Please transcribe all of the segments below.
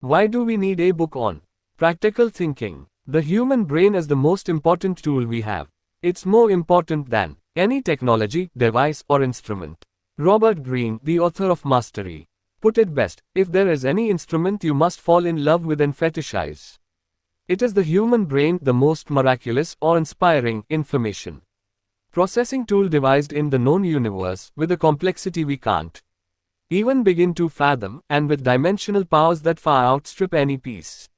Why do we need a book on practical thinking? The human brain is the most important tool we have. It's more important than any technology, device, or instrument. Robert Greene, the author of Mastery, put it best: if there is any instrument you must fall in love with and fetishize, it is the human brain, the most miraculous or inspiring information processing tool devised in the known universe, with a complexity we can't even begin to fathom, and with dimensional powers that far outstrip any piece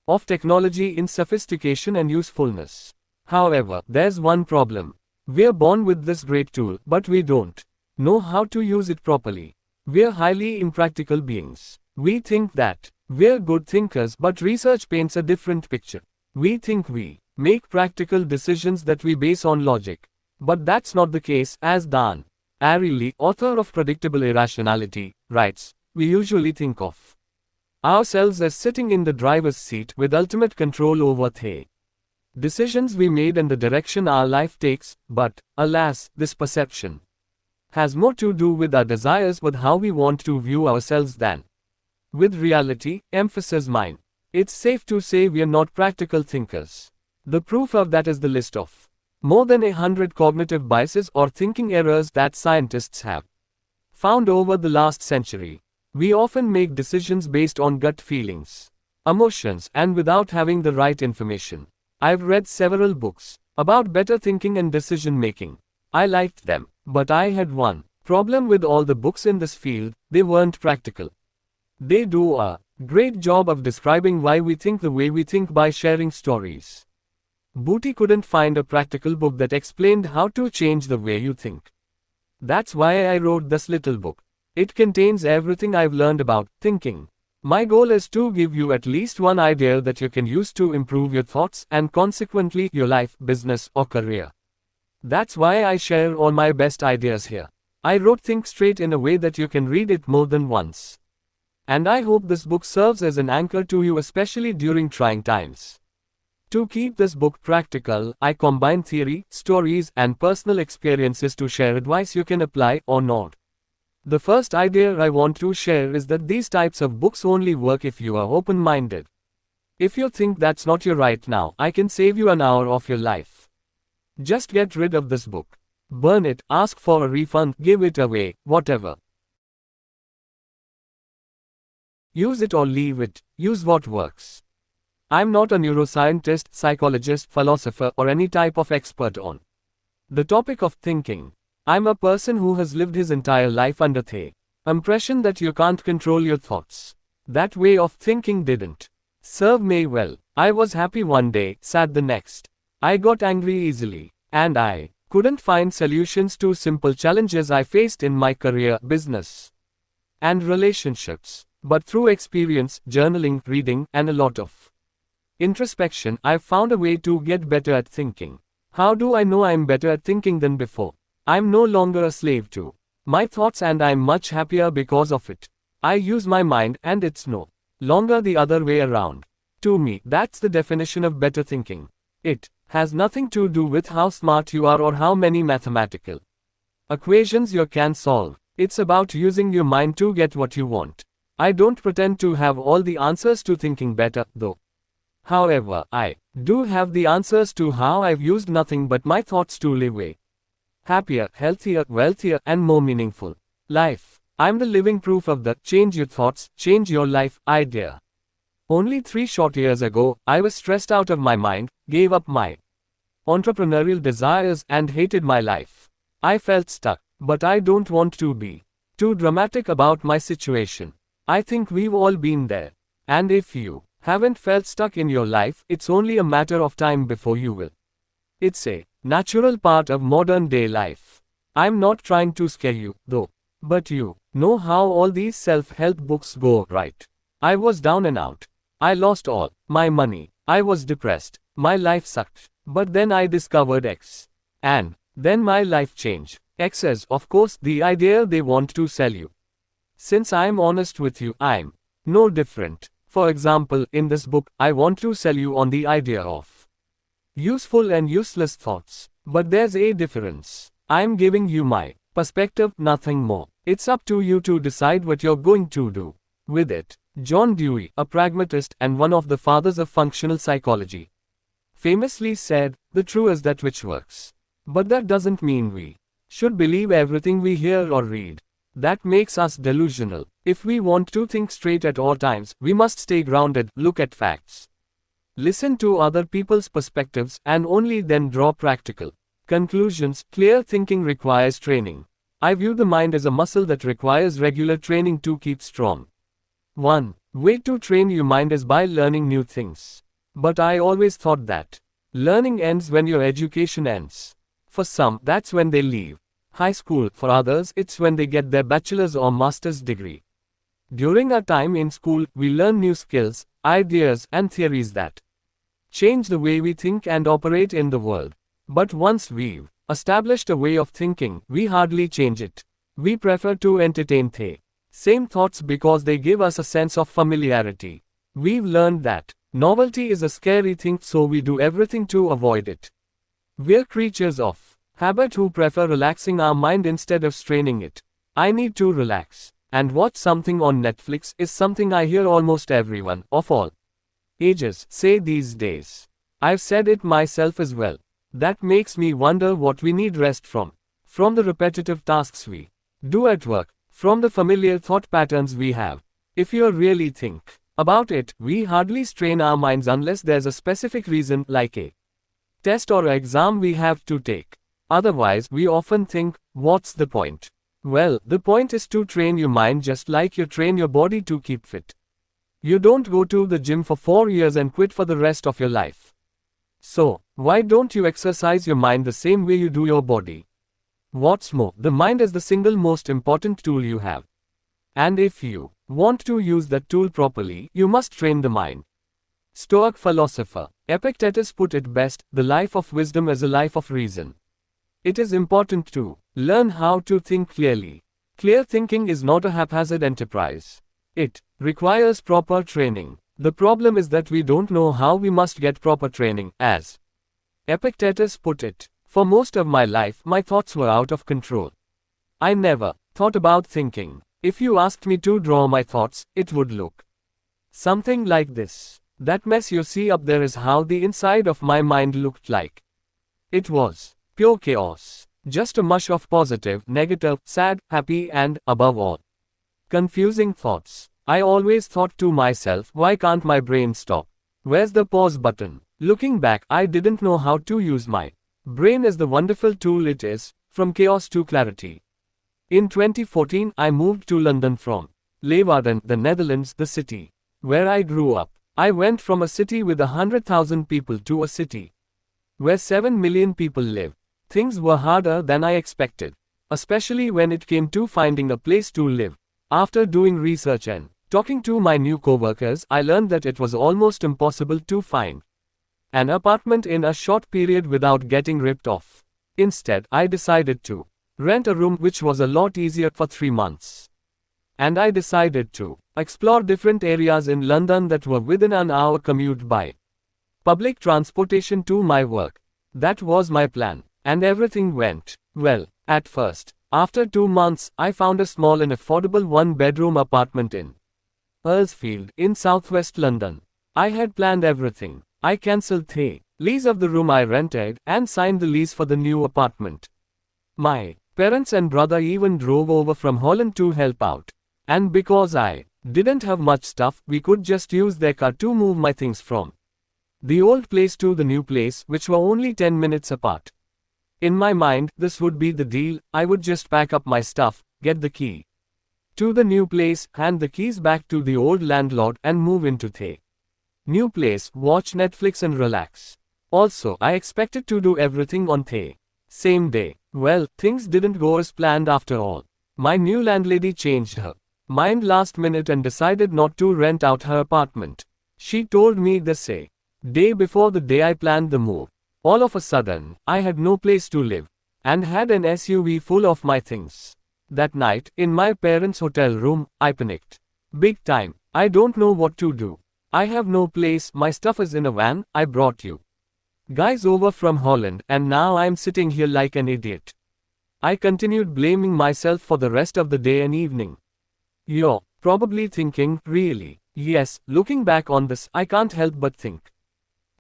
of technology in sophistication and usefulness. However, there's one problem. We're born with this great tool, but we don't know how to use it properly. We're highly impractical beings. We think that we're good thinkers, but research paints a different picture. We think we make practical decisions that we base on logic. But that's not the case, as Dan Ariely, author of Predictable Irrationality, writes. We usually think of ourselves as sitting in the driver's seat with ultimate control over the decisions we made and the direction our life takes, but, alas, this perception has more to do with our desires, with how we want to view ourselves, than with reality, emphasis mine. It's safe to say we are not practical thinkers. The proof of that is the list of more than 100 cognitive biases or thinking errors that scientists have found over the last century. We often make decisions based on gut feelings, emotions, and without having the right information. I've read several books about better thinking and decision making. I liked them, but I had one problem with all the books in this field: they weren't practical. They do a great job of describing why we think the way we think by sharing stories. Booty couldn't find a practical book that explained how to change the way you think. That's why I wrote this little book. It contains everything I've learned about thinking. My goal is to give you at least one idea that you can use to improve your thoughts and consequently your life, business, or career. That's why I share all my best ideas here. I wrote Think Straight in a way that you can read it more than once. And I hope this book serves as an anchor to you, especially during trying times. To keep this book practical, I combine theory, stories, and personal experiences to share advice you can apply or not. The first idea I want to share is that these types of books only work if you are open-minded. If you think that's not you right now, I can save you an hour of your life. Just get rid of this book. Burn it, ask for a refund, give it away, whatever. Use it or leave it. Use what works. I'm not a neuroscientist, psychologist, philosopher, or any type of expert on the topic of thinking. I'm a person who has lived his entire life under the impression that you can't control your thoughts. That way of thinking didn't serve me well. I was happy one day, sad the next. I got angry easily, and I couldn't find solutions to simple challenges I faced in my career, business, and relationships. But through experience, journaling, reading, and a lot of introspection, I've found a way to get better at thinking. How do I know I'm better at thinking than before? I'm no longer a slave to my thoughts, and I'm much happier because of it. I use my mind, and it's no longer the other way around. To me, that's the definition of better thinking. It has nothing to do with how smart you are or how many mathematical equations you can solve. It's about using your mind to get what you want. I don't pretend to have all the answers to thinking better, though. However, I do have the answers to how I've used nothing but my thoughts to live a happier, healthier, wealthier, and more meaningful life. I'm the living proof of the change your thoughts, change your life idea. Only 3 short years ago, I was stressed out of my mind, gave up my entrepreneurial desires, and hated my life. I felt stuck, but I don't want to be too dramatic about my situation. I think we've all been there. And if you haven't felt stuck in your life, it's only a matter of time before you will. It's a natural part of modern day life. I'm not trying to scare you, though. But you know how all these self-help books go, right? I was down and out. I lost all my money. I was depressed. My life sucked. But then I discovered X. And then my life changed. X is, of course, the idea they want to sell you. Since I'm honest with you, I'm no different. For example, in this book, I want to sell you on the idea of useful and useless thoughts. But there's a difference. I'm giving you my perspective, nothing more. It's up to you to decide what you're going to do. With it, John Dewey, a pragmatist and one of the fathers of functional psychology, famously said, "The true is that which works." But that doesn't mean we should believe everything we hear or read. That makes us delusional. If we want to think straight at all times, we must stay grounded, look at facts, listen to other people's perspectives, and only then draw practical conclusions. Clear thinking requires training. I view the mind as a muscle that requires regular training to keep strong. One way to train your mind is by learning new things. But I always thought that learning ends when your education ends. For some, that's when they leave high school. For others, it's when they get their bachelor's or master's degree. During our time in school, we learn new skills, ideas, and theories that change the way we think and operate in the world. But once we've established a way of thinking, we hardly change it. We prefer to entertain the same thoughts because they give us a sense of familiarity. We've learned that novelty is a scary thing, so we do everything to avoid it. We're creatures of habit who prefer relaxing our mind instead of straining it. I need to relax and watch something on Netflix is something I hear almost everyone, of all ages, say these days. I've said it myself as well. That makes me wonder what we need rest from. From the repetitive tasks we do at work, from the familiar thought patterns we have. If you really think about it, we hardly strain our minds unless there's a specific reason, like a test or exam we have to take. Otherwise, we often think, what's the point? Well, the point is to train your mind just like you train your body to keep fit. You don't go to the gym for 4 years and quit for the rest of your life. So, why don't you exercise your mind the same way you do your body? What's more, the mind is the single most important tool you have. And if you want to use that tool properly, you must train the mind. Stoic philosopher Epictetus put it best, the life of wisdom is a life of reason. It is important to learn how to think clearly. Clear thinking is not a haphazard enterprise. It requires proper training. The problem is that we don't know how we must get proper training, as Epictetus put it. For most of my life, my thoughts were out of control. I never thought about thinking. If you asked me to draw my thoughts, it would look something like this. That mess you see up there is how the inside of my mind looked like. It was pure chaos. Just a mush of positive, negative, sad, happy, and, above all, confusing thoughts. I always thought to myself, why can't my brain stop? Where's the pause button? Looking back, I didn't know how to use my brain as the wonderful tool it is, from chaos to clarity. In 2014, I moved to London from Leeuwarden, the Netherlands, the city where I grew up. I went from a city with 100,000 people to a city where 7 million people live. Things were harder than I expected, especially when it came to finding a place to live. After doing research and talking to my new co-workers, I learned that it was almost impossible to find an apartment in a short period without getting ripped off. Instead, I decided to rent a room, which was a lot easier, for 3 months. And I decided to explore different areas in London that were within an hour commute by public transportation to my work. That was my plan, and everything went well at first. After 2 months, I found a small and affordable 1-bedroom apartment in Earlsfield, in southwest London. I had planned everything. I cancelled the lease of the room I rented and signed the lease for the new apartment. My parents and brother even drove over from Holland to help out. And because I didn't have much stuff, we could just use their car to move my things from the old place to the new place, which were only 10 minutes apart. In my mind, this would be the deal. I would just pack up my stuff, get the key to the new place, hand the keys back to the old landlord, and move into the new place, watch Netflix and relax. Also, I expected to do everything on the same day. Well, things didn't go as planned after all. My new landlady changed her mind last minute and decided not to rent out her apartment. She told me the day before the day I planned the move. All of a sudden, I had no place to live, and had an SUV full of my things. That night, in my parents' hotel room, I panicked big time. I don't know what to do. I have no place, my stuff is in a van I brought you guys over from Holland, and now I'm sitting here like an idiot. I continued blaming myself for the rest of the day and evening. Your Probably thinking, really, yes, looking back on this, I can't help but think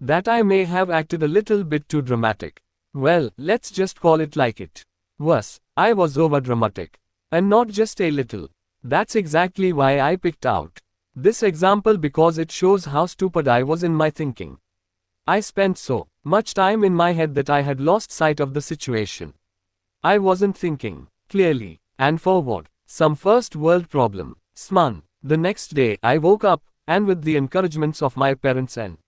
that I may have acted a little bit too dramatic. Well, let's just call it like it was. I was overdramatic. And not just a little. That's exactly why I picked out this example, because it shows how stupid I was in my thinking. I spent so much time in my head that I had lost sight of the situation. I wasn't thinking clearly, and forward. Some first world problem. Sman. The next day, I woke up, and with the encouragements of my parents and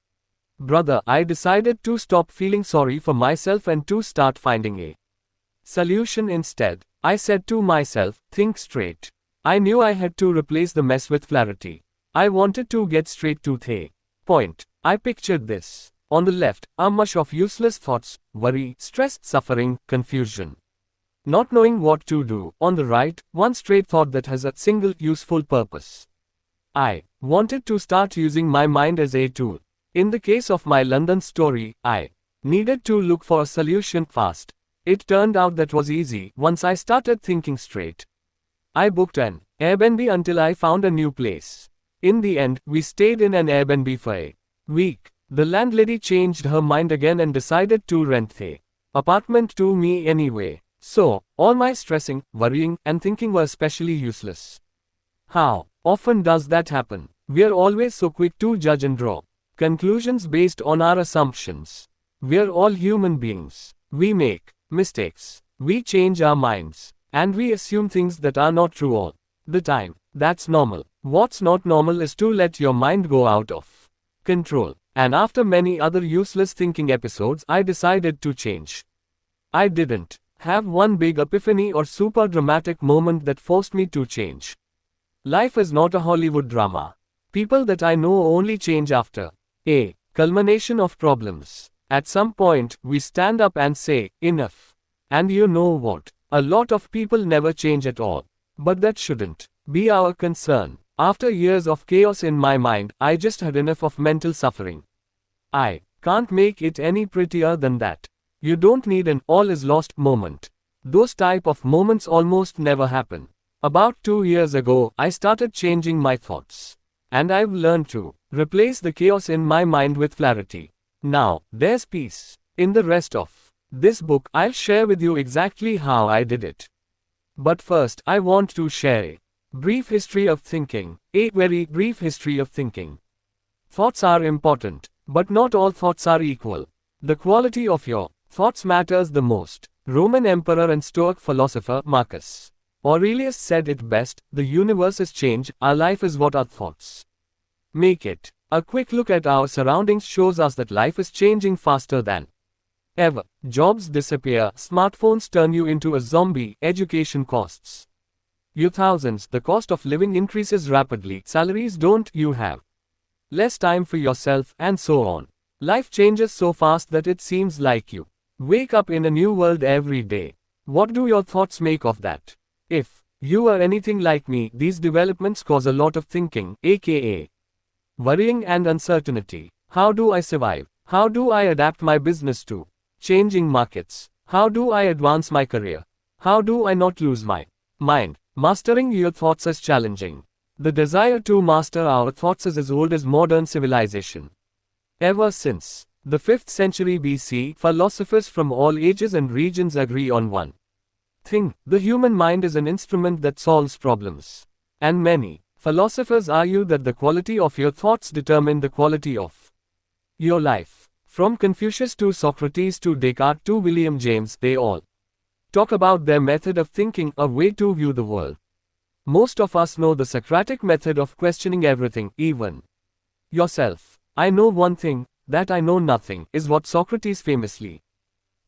brother, I decided to stop feeling sorry for myself and to start finding a solution instead. I said to myself, think straight. I knew I had to replace the mess with clarity. I wanted to get straight to the point. I pictured this. On the left, a mush of useless thoughts, worry, stress, suffering, confusion. Not knowing what to do. On the right, one straight thought that has a single useful purpose. I wanted to start using my mind as a tool. In the case of my London story, I needed to look for a solution fast. It turned out that was easy once I started thinking straight. I booked an Airbnb until I found a new place. In the end, we stayed in an Airbnb for a week. The landlady changed her mind again and decided to rent the apartment to me anyway. So, all my stressing, worrying, and thinking were especially useless. How often does that happen? We're always so quick to judge and draw conclusions based on our assumptions. We're all human beings. We make mistakes. We change our minds. And we assume things that are not true all the time. That's normal. What's not normal is to let your mind go out of control. And after many other useless thinking episodes, I decided to change. I didn't have one big epiphany or super dramatic moment that forced me to change. Life is not a Hollywood drama. People that I know only change after a culmination of problems. At some point, we stand up and say, enough. And you know what? A lot of people never change at all. But that shouldn't be our concern. After years of chaos in my mind, I just had enough of mental suffering. I can't make it any prettier than that. You don't need an all is lost moment. Those type of moments almost never happen. About 2 years ago, I started changing my thoughts. And I've learned to replace the chaos in my mind with clarity. Now, there's peace. In the rest of this book, I'll share with you exactly how I did it. But first, I want to share a brief history of thinking. A very brief history of thinking. Thoughts are important, but not all thoughts are equal. The quality of your thoughts matters the most. Roman emperor and Stoic philosopher Marcus Aurelius said it best, the universe is change, our life is what our thoughts make it. A quick look at our surroundings shows us that life is changing faster than ever. Jobs disappear, smartphones turn you into a zombie, education costs you thousands, the cost of living increases rapidly, salaries don't, you have less time for yourself, and so on. Life changes so fast that it seems like you wake up in a new world every day. What do your thoughts make of that? If you are anything like me, these developments cause a lot of thinking, aka worrying and uncertainty. How do I survive? How do I adapt my business to changing markets? How do I advance my career? How do I not lose my mind? Mastering your thoughts is challenging. The desire to master our thoughts is as old as modern civilization. Ever since the 5th century BC, philosophers from all ages and regions agree on one thing: the human mind is an instrument that solves problems. And many philosophers argue that the quality of your thoughts determine the quality of your life. From Confucius to Socrates to Descartes to William James, they all talk about their method of thinking, a way to view the world. Most of us know the Socratic method of questioning everything, even yourself. I know one thing, that I know nothing, is what Socrates famously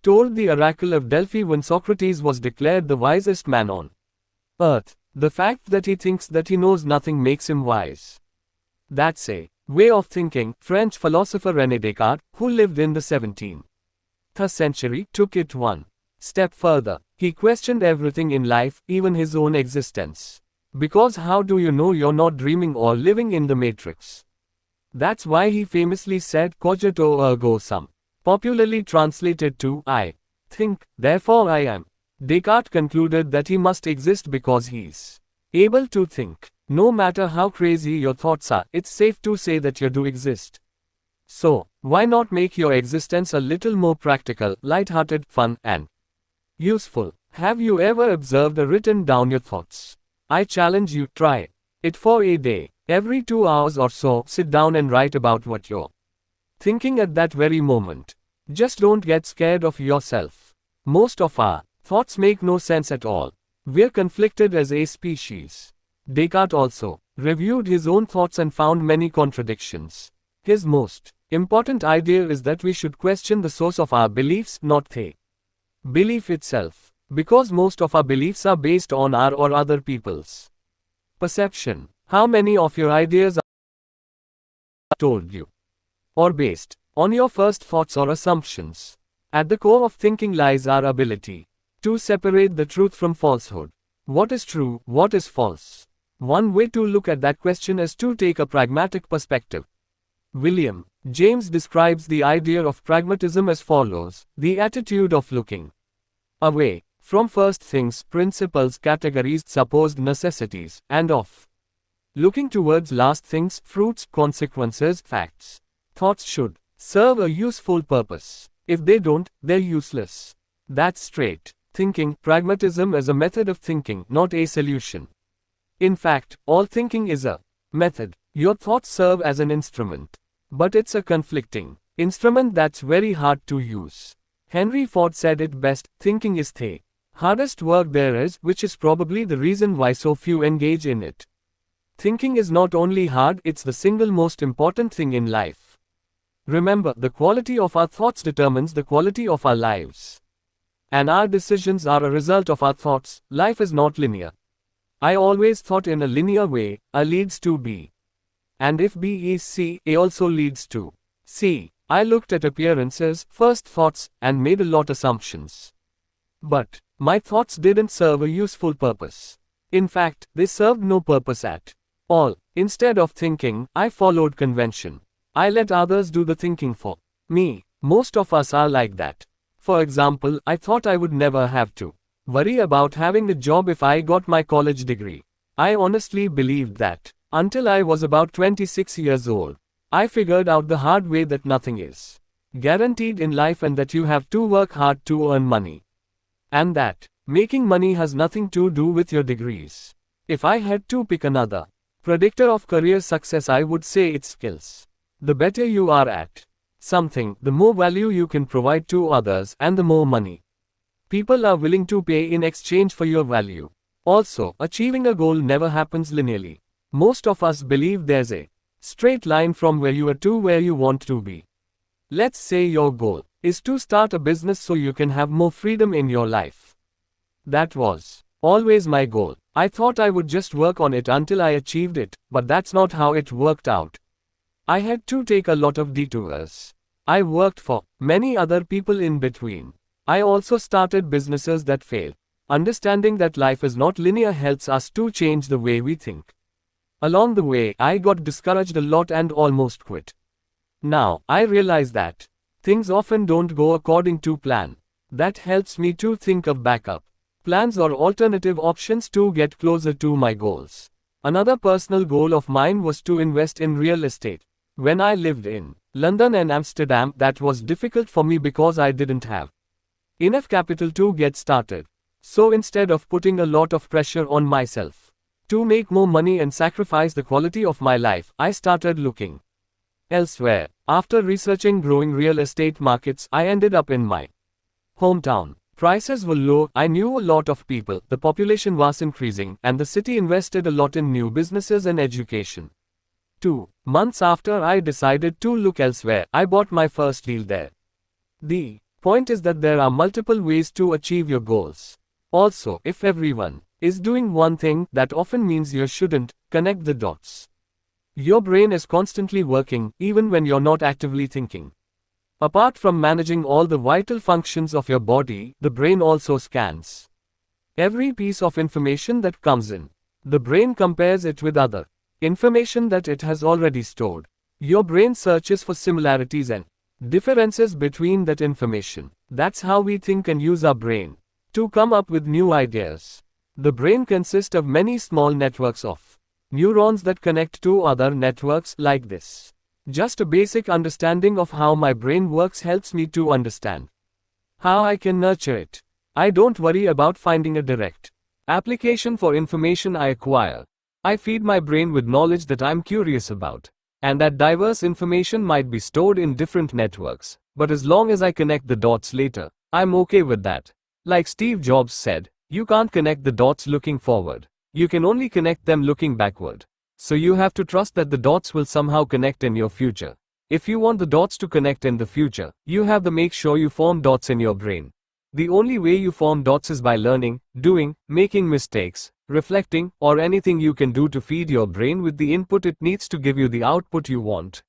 told the oracle of Delphi when Socrates was declared the wisest man on earth. The fact that he thinks that he knows nothing makes him wise. That's a way of thinking. French philosopher René Descartes, who lived in the 17th century, took it one step further. He questioned everything in life, even his own existence. Because how do you know you're not dreaming or living in the matrix? That's why he famously said, cogito ergo sum. Popularly translated to, I think, therefore I am. Descartes concluded that he must exist because he's able to think. No matter how crazy your thoughts are, it's safe to say that you do exist. So, why not make your existence a little more practical, light-hearted, fun, and useful? Have you ever observed or written down your thoughts? I challenge you, try it for a day. Every 2 hours or so, sit down and write about what you're thinking at that very moment. Just don't get scared of yourself. Most of our thoughts make no sense at all. We're conflicted as a species. Descartes also reviewed his own thoughts and found many contradictions. His most important idea is that we should question the source of our beliefs, not the belief itself. Because most of our beliefs are based on our or other people's perception. How many of your ideas are told you or based on your first thoughts or assumptions? At the core of thinking lies our ability to separate the truth from falsehood. What is true, what is false? One way to look at that question is to take a pragmatic perspective. William James describes the idea of pragmatism as follows: the attitude of looking away from first things, principles, categories, supposed necessities, and of looking towards last things, fruits, consequences, facts. Thoughts should serve a useful purpose. If they don't, they're useless. That's straight thinking. Pragmatism is a method of thinking, not a solution. In fact, all thinking is a method. Your thoughts serve as an instrument. But it's a conflicting instrument that's very hard to use. Henry Ford said it best: thinking is the hardest work there is, which is probably the reason why so few engage in it. Thinking is not only hard, it's the single most important thing in life. Remember, the quality of our thoughts determines the quality of our lives. And our decisions are a result of our thoughts. Life is not linear. I always thought in a linear way: A leads to B. And if B is C, A also leads to C. I looked at appearances, first thoughts, and made a lot of assumptions. But my thoughts didn't serve a useful purpose. In fact, they served no purpose at all. Instead of thinking, I followed convention. I let others do the thinking for me. Most of us are like that. For example, I thought I would never have to worry about having a job if I got my college degree. I honestly believed that. Until I was about 26 years old. I figured out the hard way that nothing is guaranteed in life and that you have to work hard to earn money. And that making money has nothing to do with your degrees. If I had to pick another predictor of career success, I would say it's skills. The better you are at something, the more value you can provide to others, and the more money people are willing to pay in exchange for your value. Also, achieving a goal never happens linearly. Most of us believe there's a straight line from where you are to where you want to be. Let's say your goal is to start a business so you can have more freedom in your life. That was always my goal. I thought I would just work on it until I achieved it, but that's not how it worked out. I had to take a lot of detours. I worked for many other people in between. I also started businesses that failed. Understanding that life is not linear helps us to change the way we think. Along the way, I got discouraged a lot and almost quit. Now, I realize that things often don't go according to plan. That helps me to think of backup plans or alternative options to get closer to my goals. Another personal goal of mine was to invest in real estate. When I lived in London and Amsterdam, that was difficult for me because I didn't have enough capital to get started. So instead of putting a lot of pressure on myself to make more money and sacrifice the quality of my life, I started looking elsewhere. After researching growing real estate markets, I ended up in my hometown. Prices were low, I knew a lot of people, the population was increasing, and the city invested a lot in new businesses and education. 2 months after I decided to look elsewhere, I bought my first deal there. The point is that there are multiple ways to achieve your goals. Also, if everyone is doing one thing, that often means you shouldn't connect the dots. Your brain is constantly working, even when you're not actively thinking. Apart from managing all the vital functions of your body, the brain also scans every piece of information that comes in. The brain compares it with other information that it has already stored. Your brain searches for similarities and differences between that information. That's how we think and use our brain to come up with new ideas. The brain consists of many small networks of Neurons that connect to other networks like this. Just a basic understanding of how my brain works helps me to understand how I can nurture it. I don't worry about finding a direct application for information I acquire. I feed my brain with knowledge that I'm curious about, and that diverse information might be stored in different networks, but as long as I connect the dots later, I'm okay with that. Like Steve Jobs said, you can't connect the dots looking forward. You can only connect them looking backward. So you have to trust that the dots will somehow connect in your future. If you want the dots to connect in the future, you have to make sure you form dots in your brain. The only way you form dots is by learning, doing, making mistakes, reflecting, or anything you can do to feed your brain with the input it needs to give you the output you want.